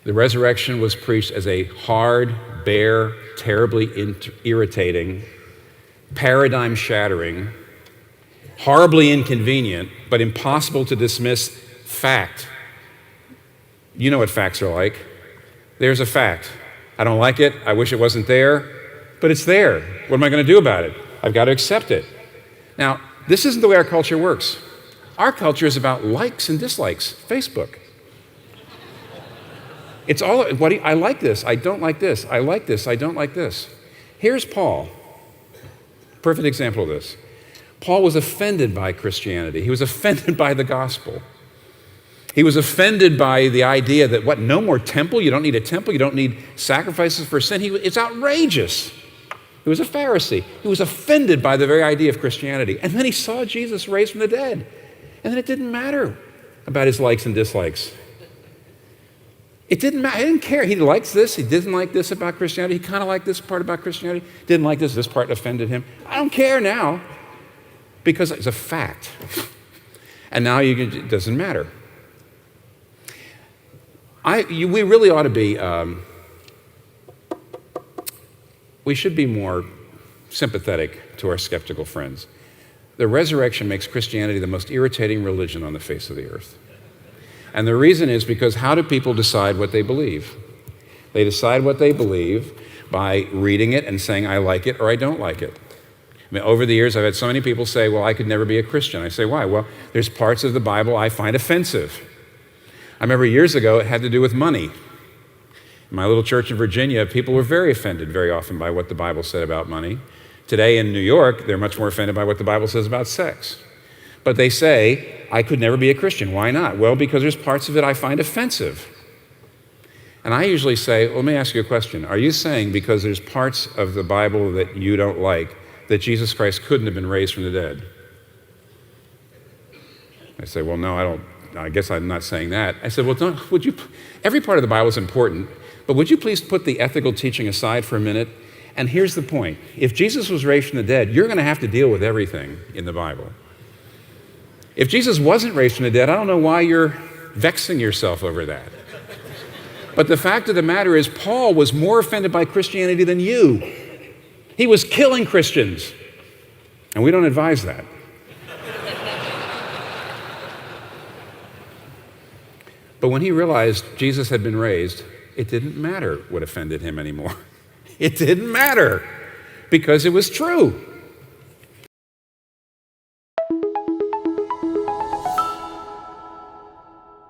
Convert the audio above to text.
The resurrection was preached as a hard, bare, terribly irritating, paradigm-shattering, horribly inconvenient, but impossible to dismiss fact. You know what facts are like. There's a fact. I don't like it. I wish it wasn't there, but it's there. What am I going to do about it? I've got to accept it. Now, this isn't the way our culture works. Our culture is about likes and dislikes. Facebook. It's all, I like this, I don't like this, I like this, I don't like this. Here's Paul. Perfect example of this. Paul was offended by Christianity. He was offended by the gospel. He was offended by the idea that, no more temple? You don't need a temple? You don't need sacrifices for sin? It's outrageous. He was a Pharisee. He was offended by the very idea of Christianity. And then he saw Jesus raised from the dead. And then it didn't matter about his likes and dislikes. It didn't matter. He didn't care. He likes this. He didn't like this about Christianity. He kind of liked this part about Christianity. Didn't like this. This part offended him. I don't care now because it's a fact. And now it doesn't matter. We really ought to be, we should be more sympathetic to our skeptical friends. The resurrection makes Christianity the most irritating religion on the face of the earth. And the reason is because how do people decide what they believe? They decide what they believe by reading it and saying, I like it or I don't like it. I mean, over the years, I've had so many people say, well, I could never be a Christian. I say, why? Well, there's parts of the Bible I find offensive. I remember years ago, it had to do with money. In my little church in Virginia, people were very offended very often by what the Bible said about money. Today in New York, they're much more offended by what the Bible says about sex. But they say, I could never be a Christian. Why not? Well, because there's parts of it I find offensive. And I usually say, well, let me ask you a question. Are you saying because there's parts of the Bible that you don't like, that Jesus Christ couldn't have been raised from the dead? I say, well, no, I guess I'm not saying that. I said, well, every part of the Bible is important, but would you please put the ethical teaching aside for a minute? And here's the point. If Jesus was raised from the dead, you're going to have to deal with everything in the Bible. If Jesus wasn't raised from the dead, I don't know why you're vexing yourself over that. But the fact of the matter is, Paul was more offended by Christianity than you. He was killing Christians. And we don't advise that. But when he realized Jesus had been raised, it didn't matter what offended him anymore. It didn't matter because it was true.